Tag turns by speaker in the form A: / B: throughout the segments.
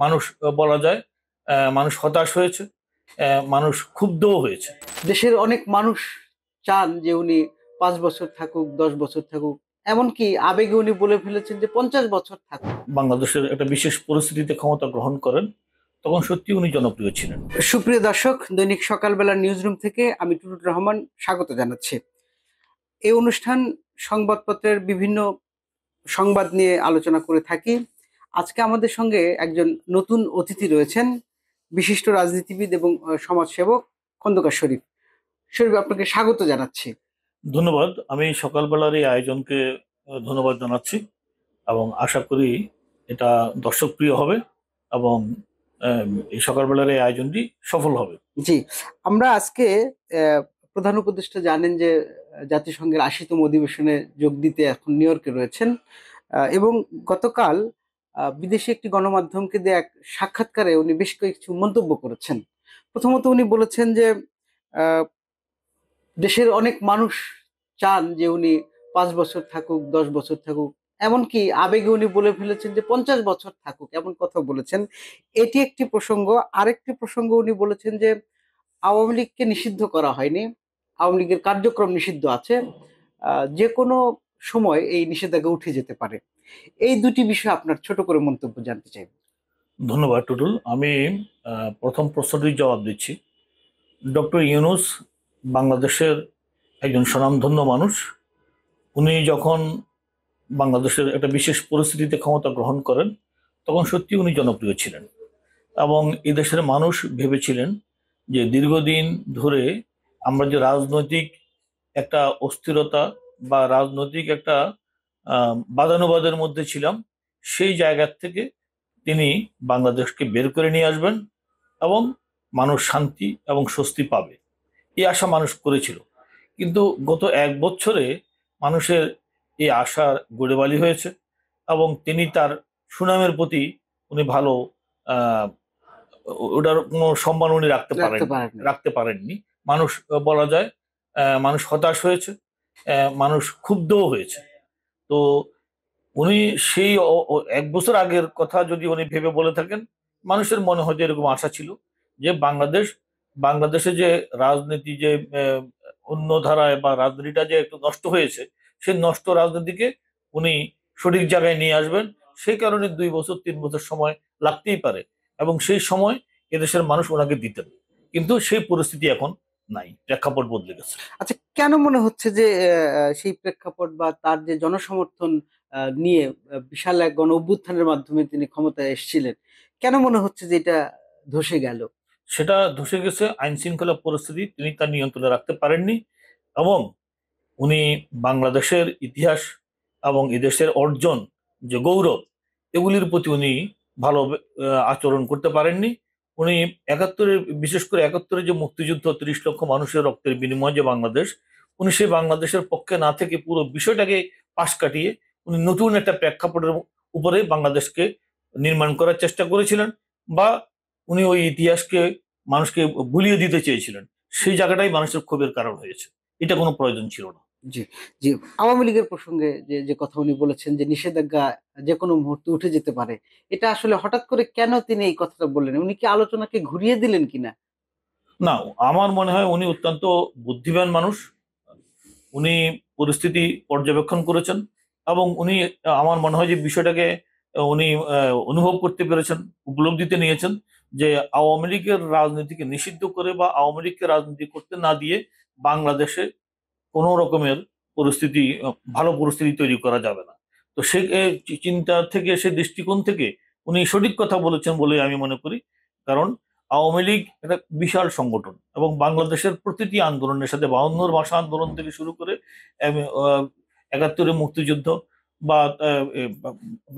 A: মানুষ বলা যায় মানুষ হতাশ হয়েছে, মানুষ ক্ষুব্ধও হয়েছে।
B: দেশের অনেক মানুষ চান যে উনি 5 বছর থাকুক, 10 বছর থাকুক, এমনকি আবেগে উনি বলে ফেলেছেন যে 50 বছর থাকুক।
A: বাংলাদেশের একটা বিশেষ পরিস্থিতিতে ক্ষমতা গ্রহণ করেন, তখন সত্যি উনি জনপ্রিয় ছিলেন।
B: সুপ্রিয় দর্শক, দৈনিক সকালবেলা নিউজ রুম থেকে আমি টুটুল রহমান স্বাগত জানাচ্ছি। এই অনুষ্ঠান সংবাদপত্রের বিভিন্ন সংবাদ নিয়ে আলোচনা করে থাকি। আজকে আমাদের সঙ্গে একজন নতুন অতিথি রয়েছেন, বিশিষ্ট রাজনীতিবিদ এবং সমাজসেবক খন্দকার শরীফ। শরীফ, আপনাকে স্বাগত জানাচ্ছি।
A: ধন্যবাদ। আমি সকালবেলার এই আয়োজনকে ধন্যবাদ জানাচ্ছি এবং আশা করি এটা দর্শক প্রিয় হবে এবং এই সকালবেলার এই আয়োজনটি সফল হবে।
B: জি, আমরা আজকে আহ, প্রধান উপদেষ্টা জানেন যে জাতিসংঘের 80তম অধিবেশনে যোগ দিতে এখন নিউ ইয়র্কে রয়েছেন। এবং গতকাল বিদেশি একটি গণমাধ্যমকে দেয়া এক সাক্ষাৎকারে উনি বেশ কিছু মন্তব্য করেছেন। প্রথমত উনি বলেছেন যে আহ, দেশের অনেক মানুষ চান যে উনি 5 বছর থাকুক, 10 বছর থাকুক, এমনকি আবেগে উনি বলে ফেলেছেন যে 50 বছর থাকুক, এমন কথা বলেছেন। এটি একটি প্রসঙ্গ। আরেকটি প্রসঙ্গ, উনি বলেছেন যে আওয়ামী লীগকে নিষিদ্ধ করা হয়নি, আওয়ামী লীগের কার্যক্রম নিষিদ্ধ আছে, যে কোনো সময় এই নিষেধাজ্ঞা উঠে যেতে পারে। এই দুটি বিষয়ে আপনার ছোট করে মন্তব্য জানতে চাই।
A: ধন্যবাদ টুটুল। আমি প্রথম প্রশ্নটির জবাব দিচ্ছি। ডক্টর ইউনূস বাংলাদেশের একজন স্বনামধন্য মানুষ। উনি যখন বাংলাদেশের একটা বিশেষ পরিস্থিতিতে ক্ষমতা গ্রহণ করেন, তখন সত্যি উনি জনপ্রিয় ছিলেন এবং এই দেশের মানুষ ভেবেছিলেন যে দীর্ঘদিন ধরে আমরা যে রাজনৈতিক একটা অস্থিরতা বা রাজনৈতিক একটা বাদানুবাদের মধ্যে ছিলাম, সেই জায়গা থেকে তিনি বাংলাদেশকে বের করে নিয়ে আসবেন এবং মানুষ শান্তি এবং স্বস্তি পাবে, এই আশা মানুষ করেছিল। কিন্তু গত 1 বছরে মানুষের এই আশা গোড়েবালি হয়েছে এবং তিনি তার সুনামের প্রতি উনি ভালো আহ ওটার কোনো সম্মান উনি
B: রাখতে পারেন।
A: রাখতে পারেননি। মানুষ বলা যায় মানুষ হতাশ হয়েছে, মানুষ ক্ষুব্ধও হয়েছে। তো উনি সেই 1 বছর আগের কথা যদি উনি ভেবে বলে থাকেন, মানুষের মনে হয়তো এরকম আশা ছিল যে বাংলাদেশে যে রাজনীতি যে অন্য ধারায় বা রাজনীতিটা যে একটু নষ্ট হয়েছে, সেই নষ্ট রাজনীতিকে উনি সঠিক জায়গায় নিয়ে আসবেন। সেই কারণে 2 বছর 3 বছর সময় লাগতেই পারে এবং সেই সময় এদেশের মানুষ ওনাকে দিতেন। কিন্তু সেই পরিস্থিতি এখন নাই, প্রেক্ষাপট বদলে গেছে।
B: আচ্ছা, কেন মনে হচ্ছে যে সেই প্রেক্ষাপট বা তার যে জনসমর্থন নিয়ে বিশাল এক গণ অভ্যুত্থানের মাধ্যমে তিনি ক্ষমতায় এসেছিলেন, কেন মনে হচ্ছে যে এটা ধসে গেল?
A: সেটা ধসে গেছে আইন শৃঙ্খলা পরিস্থিতি তিনি তার নিয়ন্ত্রণে রাখতে পারেননি এবং উনি বাংলাদেশের ইতিহাস এবং এদেশের অর্জন যে গৌরব, এগুলির প্রতি উনি ভালো আচরণ করতে পারেননি। উনি 71-এর, বিশেষ করে 71-এর যে মুক্তিযুদ্ধ, 30 লক্ষ মানুষের রক্তের বিনিময়ে যে বাংলাদেশ, উনি সেই বাংলাদেশের পক্ষে না থেকে পুরো বিষয়টাকে পাশ কাটিয়ে উনি নতুন একটা প্রেক্ষাপটের উপরে বাংলাদেশকে নির্মাণ করার চেষ্টা করেছিলেন বা উনি ওই ইতিহাসকে মানুষকে ভুলিয়ে দিতে চেয়েছিলেন। সেই জায়গাটাই মানুষের ক্ষোভের কারণ হয়েছে। এটা কোনো প্রয়োজন ছিল না।
B: জি, জি। আওয়ামী লীগের প্রসঙ্গে যে যে কথা উনি বলেছেন যে নিষেধাজ্ঞা যে কোনো মুহূর্তে উঠে যেতে পারে, এটা আসলে হঠাৎ করে কেন তিনি এই কথাটা বললেন? উনি কি আলোচনাকে ঘুরিয়ে দিলেন কিনা?
A: না, আমার মনে হয় উনি অত্যন্ত বুদ্ধিমান মানুষ। উনি পরিস্থিতি পর্যবেক্ষণ করেছেন এবং উনি আমার মনে হয় যে বিষয়টাকে উনি অনুভব করতে পেরেছেন, উপলব্ধিতে নিয়েছেন যে আওয়ামী লীগের রাজনীতিকে নিষিদ্ধ করে বা আওয়ামী লীগকে রাজনীতি করতে না দিয়ে বাংলাদেশে কোনো রকমের পরিস্থিতি ভালো পরিস্থিতি তৈরি করা যাবে না। তো সে চিন্তা থেকে, সে দৃষ্টিকোণ থেকে উনি সঠিক কথা বলেছেন বলে আমি মনে করি। কারণ আওয়ামী লীগ একটা বিশাল সংগঠন এবং বাংলাদেশের প্রতিটি আন্দোলনের সাথে 52-র ভাষা আন্দোলন থেকে শুরু করে 71-এর মুক্তিযুদ্ধ বা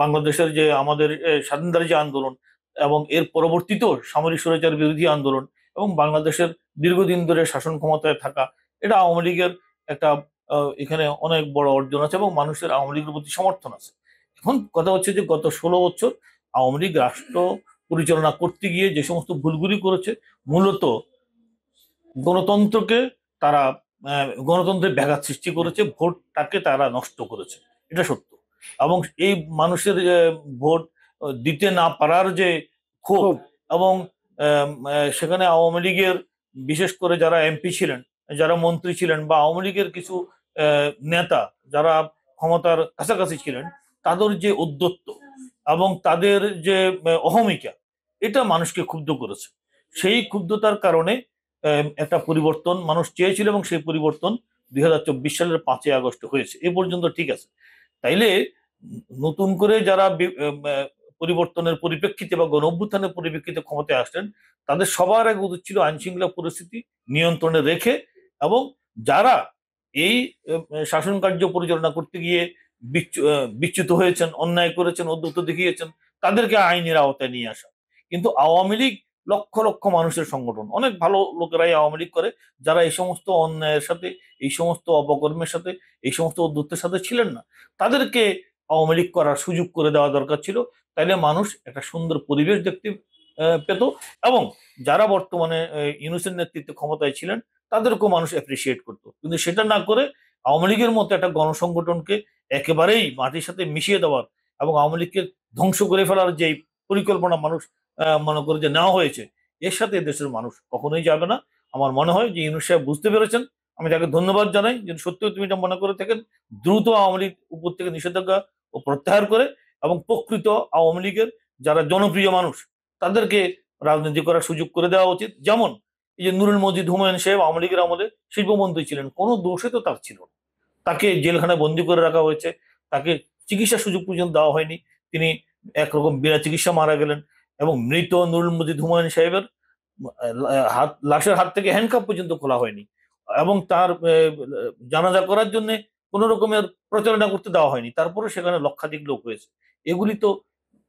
A: বাংলাদেশের যে আমাদের স্বাধীনতার যে আন্দোলন এবং এর পরবর্তীতেও সামরিক স্বৈরাচার বিরোধী আন্দোলন এবং বাংলাদেশের দীর্ঘদিন ধরে শাসন ক্ষমতায় থাকা, এটা আওয়ামী লীগের একটা এখানে অনেক বড় অর্জন আছে এবং মানুষের আওয়ামী লীগের প্রতি সমর্থন আছে। এখন কথা হচ্ছে যে গত 16 বছর আওয়ামী লীগ রাষ্ট্র পরিচালনা করতে গিয়ে যে সমস্ত ভুলগুলি করেছে, মূলত গণতন্ত্রকে তারা গণতন্ত্রের ব্যাঘাত সৃষ্টি করেছে, ভোটটাকে তারা নষ্ট করেছে, এটা সত্য। এবং এই মানুষের ভোট দিতে না পারার যে ক্ষোভ
B: খুব।
A: এবং সেখানে আওয়ামী লীগের বিশেষ করে যারা এমপি ছিলেন, যারা মন্ত্রী ছিলেন, বা আওয়ামী লীগের কিছু নেতা যারা ক্ষমতার কাছাকাছি ছিলেন, তাদের যে উদ্ধত্ত এবং তাদের যে অহমিকা, এটা মানুষকে ক্ষুব্ধ করেছে। সেই ক্ষুব্ধতার কারণে একটা পরিবর্তন মানুষ চেয়েছিল, এবং সেই পরিবর্তন 2024 সালের 5ই আগস্ট হয়েছে। এ পর্যন্ত ঠিক আছে। তাইলে নতুন করে যারা পরিবর্তনের পরিপ্রেক্ষিতে বা গণ অভ্যুত্থানের পরিপ্রেক্ষিতে ক্ষমতায় আসলেন, তাদের সবার আগে উচিত ছিল আইন শৃঙ্খলা পরিস্থিতি নিয়ন্ত্রণে রেখে, এবং যারা এই শাসন কার্য পরিচালনা করতে গিয়ে বিচ্যুত হয়েছেন, অন্যায় করেছেন, অদ্যুত দেখিয়েছেন, তাদেরকে আইনের আওতায় নিয়ে আসা। কিন্তু আওয়ামী লীগ লক্ষ লক্ষ মানুষের সংগঠন, অনেক ভালো লোকেরাই আওয়ামী লীগ করে, যারা এই সমস্ত অন্যায়ের সাথে, এই সমস্ত অপকর্মের সাথে, এই সমস্ত অদ্যুতের সাথে ছিলেন না। তাদেরকে আওয়ামী লীগ করার সুযোগ করে দেওয়া দরকার ছিল। তাইলে মানুষ একটা সুন্দর পরিবেশ দেখতে পেত, এবং যারা বর্তমানে ইউনূসের নেতৃত্বে ক্ষমতায় ছিলেন, তাদেরকেও মানুষ অ্যাপ্রিসিয়েট করতো। কিন্তু সেটা না করে আওয়ামী লীগের মতো একটা গণসংগঠনকে একেবারেই মাটির সাথে মিশিয়ে দেওয়ার এবং আওয়ামী লীগকে ধ্বংস করে ফেলার যে পরিকল্পনা মানুষ মনে করে যে নেওয়া হয়েছে, এর সাথে দেশের মানুষ কখনোই যাবে না। আমার মনে হয় যে ইউনূস সাহেব বুঝতে পেরেছেন। আমি তাকে ধন্যবাদ জানাই। যদি সত্যি তুমি এটা মনে করে থাকেন, দ্রুত আওয়ামী লীগ উপর থেকে নিষেধাজ্ঞা ও প্রত্যাহার করে, এবং প্রকৃত আওয়ামী লীগের যারা জনপ্রিয় মানুষ, তাদেরকে রাজনীতি করার সুযোগ করে দেওয়া উচিত। যেমন এই যে নুরুল মজিদ হুমায়ুন সাহেব আওয়ামী লীগের আমলে শিল্পমন্ত্রী ছিলেন, কোনো দোষে তো তার ছিল না। তাকে জেলখানায় বন্দি করে রাখা হয়েছে, তাকে চিকিৎসার সুযোগ পর্যন্ত দেওয়া হয়নি, তিনি একরকম বিনা চিকিৎসা মারা গেলেন। এবং মৃত নুরুল মজিদ হুমায়ুন সাহেবের লাশের হাত থেকে হ্যান্ডকাপ পর্যন্ত খোলা হয়নি, এবং তার জানাজা করার জন্য কোন রকমের প্রচারণা করতে দেওয়া হয়নি, তারপরে সেখানে লক্ষাধিক লোক হয়েছে। এগুলি তো,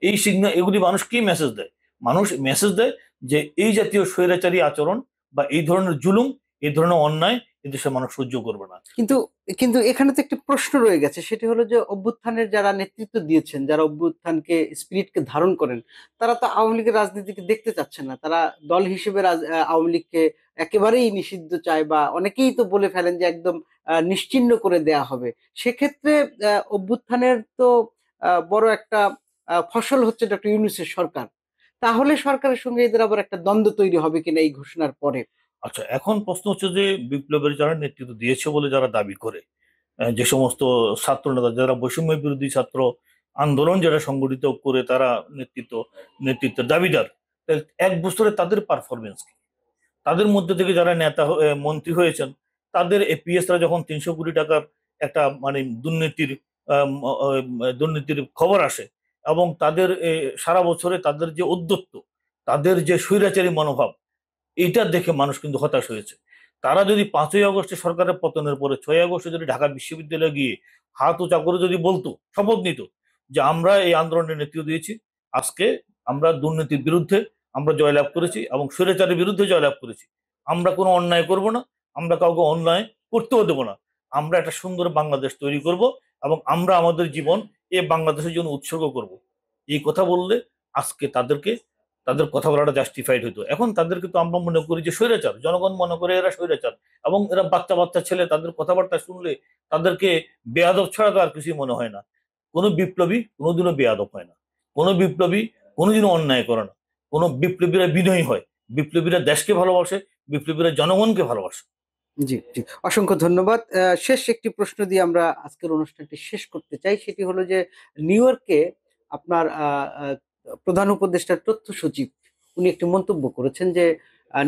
A: এই সিগন্যাল, এগুলি মানুষ কি মেসেজ দেয়? মানুষ মেসেজ দেয় যে এই জাতীয় স্বৈরাচারী আচরণ বা এই ধরনের জুলুম, এই ধরনের অন্যায় এদেশের মানুষ সহ্য করবে না।
B: কিন্তু কিন্তু এখানে তো একটি প্রশ্ন রয়ে গেছে, সেটি হলো যে অভ্যুত্থানের যারা নেতৃত্ব দিয়েছেন, যারা অভ্যুত্থানকে স্পিরিটকে ধারণ করেন, তারা তো আওয়ামী লীগের রাজনীতিকে দেখতে চাচ্ছেন না। তারা দল হিসেবে আওয়ামী লীগকে একেবারেই নিষিদ্ধ চায়, বা অনেকেই তো বলে ফেলেন যে একদম নিশ্চিহ্ন করে দেয়া হবে। সেক্ষেত্রে অভ্যুত্থানের তো বড় একটা ফসল হচ্ছে ডক্টর ইউনূসের সরকার। তাহলে সরকারের সঙ্গে এদের আবার একটা দ্বন্দ্ব তৈরি হবে কিনা এই ঘোষণার পরে?
A: আচ্ছা, এখন প্রশ্ন হচ্ছে যে বিপ্লবের যারা নেতৃত্ব দিয়েছে বলে যারা দাবি করে, যে সমস্ত ছাত্র নেতা যারা বৈষম্য বিরোধী ছাত্র আন্দোলন যারা সংগঠিত করে, তারা নেতৃত্বের দাবিদার, তাহলে 1 বছরে তাদের পারফরমেন্স কি? তাদের মধ্যে থেকে যারা নেতা মন্ত্রী হয়েছেন, তাদের এপিএসরা যখন 300 কোটি টাকার একটা মানে দুর্নীতির খবর আসে, এবং তাদের সারা বছরে তাদের যে উদ্যত্ত, তাদের যে স্বৈরাচারী মনোভাব, এইটা দেখে মানুষ কিন্তু হতাশ হয়েছে। তারা যদি 5ই আগস্টে সরকারের পতনের পরে 6ই আগস্টে যদি ঢাকা বিশ্ববিদ্যালয়ে গিয়ে হাত উঁচা করে যদি বলতো, শপথ নিত যে আমরা এই আন্দোলনের নেতৃত্ব দিয়েছি, আজকে আমরা দুর্নীতির বিরুদ্ধে আমরা জয়লাভ করেছি এবং স্বৈরাচারের বিরুদ্ধে জয়লাভ করেছি, আমরা কোনো অন্যায় করব না, আমরা কাউকে অন্যায় করতেও দেবো না, আমরা একটা সুন্দর বাংলাদেশ তৈরি করব, এবং আমরা আমাদের জীবন এই বাংলাদেশের জন্য উৎসর্গ করব, এই কথা বললে আজকে তাদের কথা বলাটা জাস্টিফাইড হতো। এখন তাদেরকে তো আমরা মনে করি যে স্বৈরাচার, জনগণ মনে করে এরা স্বৈরাচার, এবং এরা বাচ্চা বাচ্চা ছেলে, তাদের কথাবার্তা শুনলে তাদেরকে বেয়াদব ছাড়া তো আর কিছুই মনে হয় না। কোনো বিপ্লবী কোনোদিনও বেয়াদব হয় না, কোনো বিপ্লবী কোনোদিনও অন্যায় করে না, কোনো বিপ্লবীরা বিনয়ী হয়, বিপ্লবীরা দেশকে ভালোবাসে, বিপ্লবীরা জনগণকে ভালোবাসে।
B: জি, জি। অসংখ্য ধন্যবাদ। শেষ একটি প্রশ্ন দিয়ে আমরা আজকের অনুষ্ঠানটি শেষ করতে চাই। সেটি হলো যে নিউ ইয়র্কে আপনার আ আ প্রধান উপদেষ্টার তথ্য সচিব উনি একটি মন্তব্য করেছেন যে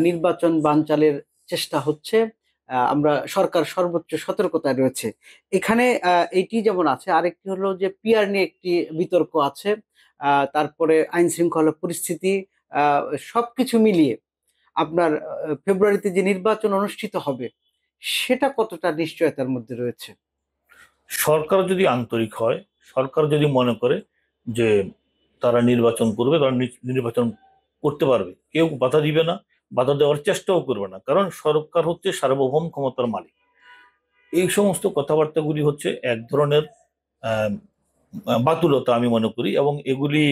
B: নির্বাচন বানচালের চেষ্টা হচ্ছে। আমরা সরকার সর্বোচ্চ সতর্কতায় রয়েছে। এখানে এইটি যেমন আছে, আরেকটি হলো যে পিআর নিয়ে একটি বিতর্ক আছে। তারপরে আইন শৃঙ্খলা পরিস্থিতি, আ সবকিছু মিলিয়ে আপনার ফেব্রুয়ারিতে যে নির্বাচন অনুষ্ঠিত হবে, সেটা কতটা নিশ্চয়তার মধ্যে রয়েছে?
A: সরকার যদি আন্তরিক হয়, সরকার যদি মনে করে যে তারা নির্বাচন করবে, তারা নির্বাচন করতে পারবে, কেউ বাধা দিবে না, বাধা দেওয়ার চেষ্টাও করবে না, কারণ সরকার হচ্ছে সার্বভৌম ক্ষমতার মালিক। এই সমস্ত কথাবার্তাগুলি হচ্ছে এক ধরনের আহ, বাতুলতা আমি মনে করি, এবং এগুলি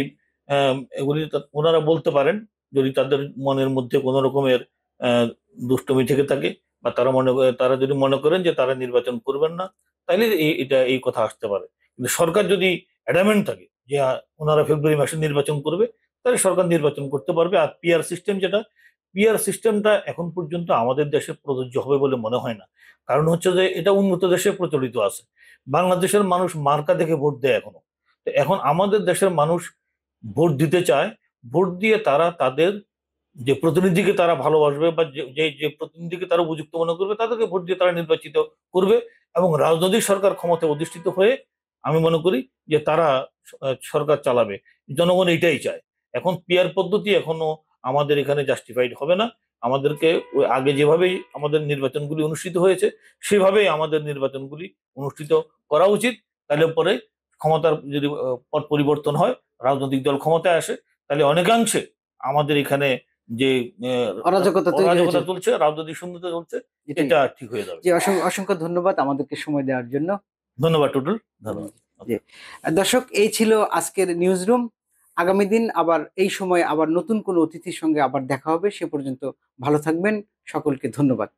A: ওনারা বলতে পারেন যদি তাদের মনের মধ্যে কোনো রকমের আহ, দুষ্টমি থেকে থাকে, বা তারা যদি মনে করেন যে তারা নির্বাচন করবেন না, তাইলে এই কথা আসতে পারে। কিন্তু সরকার যদি অ্যাডামেন্ট থাকে যে ওনারা ফেব্রুয়ারি মাসে নির্বাচন করবে, তাহলে সরকার নির্বাচন করতে পারবে। আর পিআর সিস্টেম যেটা, পিআর সিস্টেমটা এখন পর্যন্ত আমাদের দেশে প্রযোজ্য হবে বলে মনে হয় না। কারণ হচ্ছে যে এটা উন্নত দেশে প্রচলিত আছে। বাংলাদেশের মানুষ মার্কা দেখে ভোট দেয় এখনো। তো এখন আমাদের দেশের মানুষ ভোট দিতে চায়, ভোট দিয়ে তারা তাদের যে প্রতিনিধিকে তারা ভালোবাসবে বা যে যে যে প্রতিনিধিকে তারা উপযুক্ত মনে করবে তাদেরকে ভোট দিয়ে তারা নির্বাচিত করবে। এবং রাজনৈতিক সরকার ক্ষমতায় অধিষ্ঠিত হয়ে আমি মনে করি যে তারা সরকার চালাবে। জনগণ এটাই চায়। এখন পিয়ার পদ্ধতি এখনো আমাদের এখানে জাস্টিফাইড হবে না। আমাদেরকে ওই আগে যেভাবেই আমাদের নির্বাচনগুলি অনুষ্ঠিত হয়েছে সেভাবেই আমাদের নির্বাচনগুলি অনুষ্ঠিত করা উচিত। তাহলে পরে ক্ষমতার যদি পট পরিবর্তন হয়, রাজনৈতিক দল ক্ষমতায় আসে, তাহলে অনেকাংশে আমাদের এখানে যে
B: অরাজকতা তৈরি হয়েছে,
A: অরাজকতা চলছে, রাজনৈতিক শূন্যতা চলছে,
B: এটাই।
A: এটা ঠিক হয়ে যাবে।
B: জি, অসংখ্য ধন্যবাদ আমাদেরকে সময় দেওয়ার জন্য।
A: ধন্যবাদ টুটুল, ধন্যবাদ।
B: জি, দর্শক, এই ছিল আজকের নিউজ রুম। আগামী দিন আবার এই সময় আবার নতুন কোনো অতিথির সঙ্গে আবার দেখা হবে। সে পর্যন্ত ভালো থাকবেন। সকলকে ধন্যবাদ।